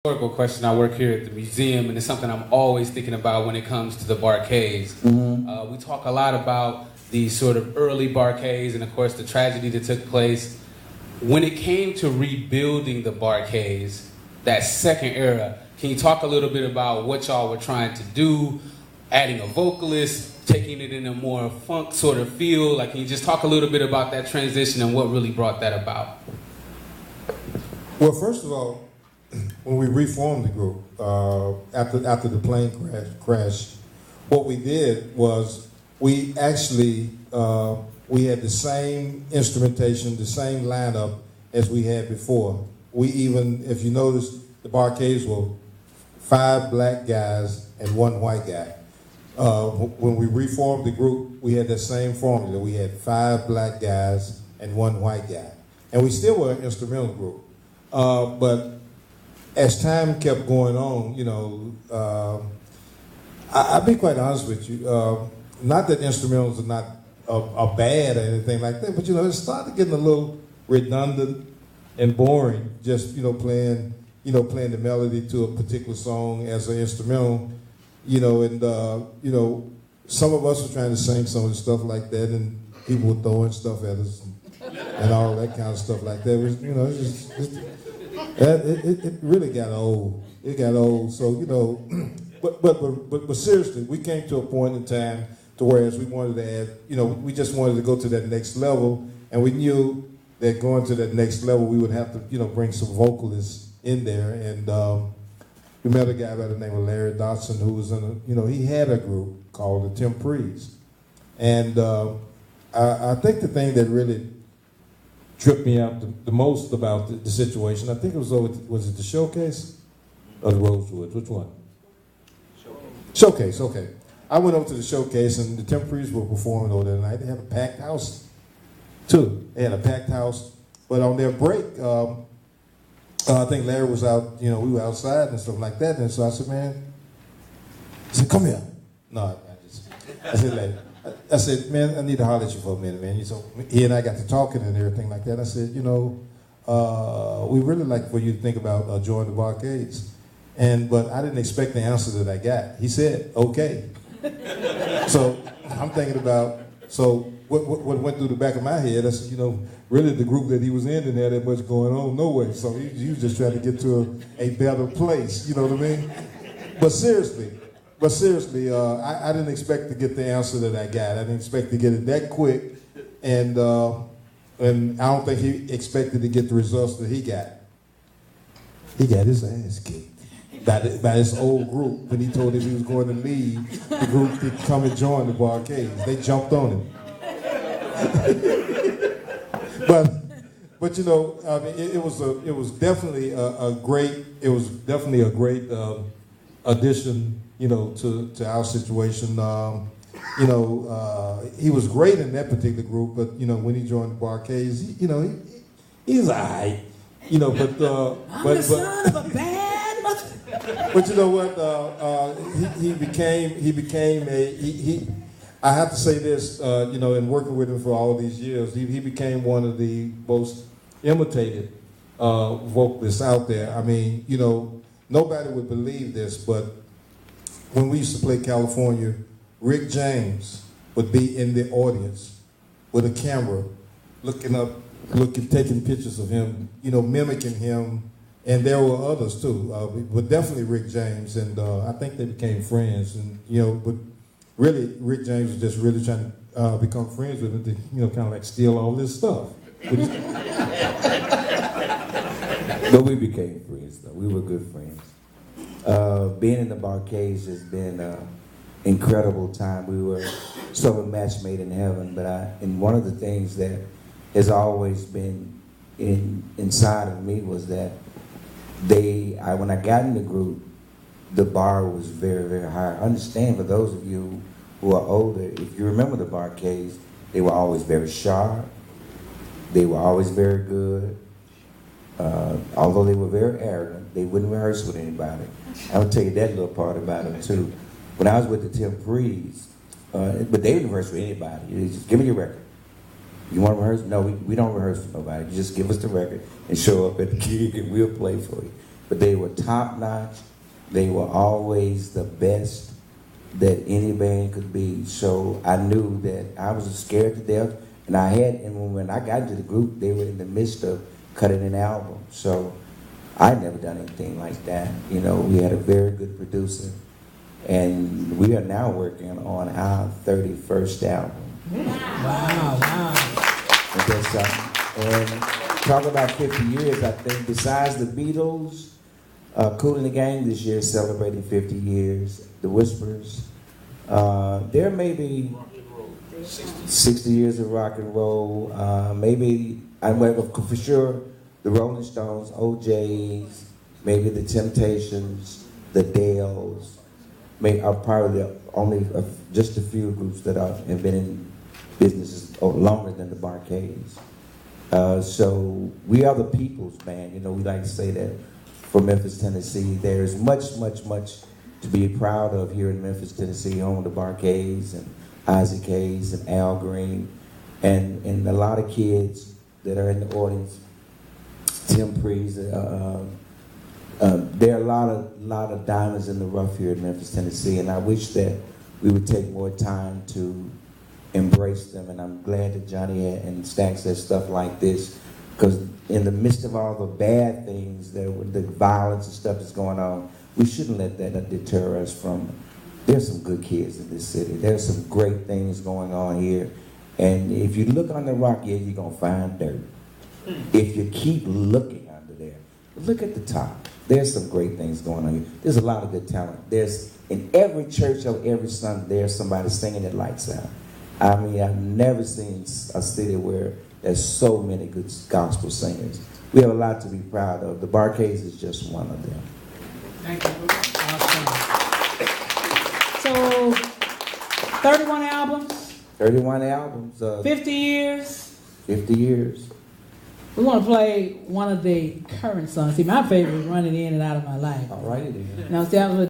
Historical question. I work here at the museum, and it's something I'm always thinking about when it comes to the bar KAYS. We talk a lot about the sort of early bar KAYS and, of course, the tragedy that took place. When it came to rebuilding the bar KAYS, that second era, can you talk a little bit about what y'all were trying to do, adding a vocalist, taking it in a more funk sort of feel? Like, can you just talk a little bit about that transition and what really brought that about? Well, first of all, when we reformed the group after the plane crash, what we did was we actually we had the same instrumentation, the same lineup as we had before. We even, if you notice, the bar KAYS were 5 black guys and 1 white guy. When we reformed the group, we had that same formula. We had 5 black guys and 1 white guy, and we still were an instrumental group. But as time kept going on, you know, I'll be quite honest with you. Not that instrumentals are not are bad or anything like that, but you know, it started getting a little redundant and boring. Just playing the melody to a particular song as an instrumental. And some of us were trying to sing some of the stuff like that, and people were throwing stuff at us and all that kind of stuff like that. It was, it really got old. It got old. So but seriously, we came to a point in time to whereas we wanted to add. We just wanted to go to that next level, and we knew that going to that next level, we would have to bring some vocalists in there. And we met a guy by the name of Larry Dodson who was in he had a group called the Temprees, and I think the thing that really tripped me out the most about the situation, I think it was it the Showcase or the Rosewood? Which one? Showcase, okay. I went over to the Showcase, and the Temprees were performing over there tonight. They had a packed house, too. They had a packed house, but on their break, I think Larry was out, we were outside and stuff like that, and so I said, man, come here. No, I said, Larry. I said, man, I need to holler at you for a minute, man. So he and I got to talking and everything like that. I said, we really like for you to think about joining the bar KAYS. But I didn't expect the answer that I got. He said, okay. So I'm thinking about, what went through the back of my head, I said, really the group that he was in didn't have that much going on, no way. So he was just trying to get to a better place, you know what I mean? But seriously, I didn't expect to get the answer that I got. I didn't expect to get it that quick, and I don't think he expected to get the results that he got. He got his ass kicked by this old group when he told him he was going to leave the group to come and join the bar KAYS. They jumped on him. But it was definitely a great addition, to our situation. He was great in that particular group, but when he joined the bar KAYS, he's alright, but the son of a bad mother. But you know what? He became I have to say this, in working with him for all these years, he became one of the most imitated vocalists out there. I mean, nobody would believe this, but when we used to play California, Rick James would be in the audience with a camera, taking pictures of him, mimicking him, and there were others too, but definitely Rick James, and I think they became friends, and but really Rick James was just really trying to become friends with him to, kind of like steal all this stuff. But we became friends, though. We were good friends. Being in the bar KAYS has been an incredible time. We were sort of a match made in heaven, and one of the things that has always been inside of me was that when I got in the group, the bar was very, very high. I understand for those of you who are older, if you remember the bar KAYS, they were always very sharp. They were always very good. Although they were very arrogant, they wouldn't rehearse with anybody. I'll tell you that little part about them too. When I was with the Temprees, but they didn't rehearse with anybody. They just give me your record. You want to rehearse? No, we don't rehearse with nobody. You just give us the record and show up at the gig and we'll play for you. but they were top notch. They were always the best that any band could be. So I knew that I was scared to death, and when I got into the group, they were in the midst of cutting an album. So I'd never done anything like that. You know, we had a very good producer, and we are now working on our 31st album. Wow. And that's something. And talk about 50 years, I think, besides the Beatles, Kool and the Gang this year is celebrating 50 years. The Whispers. There may be 60 years of rock and roll. For sure, the Rolling Stones, OJs, maybe the Temptations, the Dales, are probably only just a few groups that have been in business longer than the KAYS. So we are the people's band. You know, we like to say that for Memphis, Tennessee. There's much to be proud of here in Memphis, Tennessee, home of the KAYS and Isaac Hayes and Al Green, and a lot of kids that are in the audience. Tim Prees. There are a lot of diamonds in the rough here in Memphis, Tennessee, and I wish that we would take more time to embrace them. And I'm glad that Johnny and Stax has stuff like this, because in the midst of all the bad things, the violence and stuff that's going on, we shouldn't let that deter us from. There's some good kids in this city. There's some great things going on here, and if you look on the rock, you're gonna find dirt. If you keep looking under there, look at the top. There's some great things going on here. There's a lot of good talent. There's in every church on every Sunday, there's somebody singing at lights out. I mean, I've never seen a city where there's so many good gospel singers. We have a lot to be proud of. The KAYS is just one of them. Thank you. Awesome. So, 31 albums. 31 albums. 50 years. 50 years. We want to play one of the current songs. See, my favorite is Running In and Out of My Life. All righty then. Now, see, I was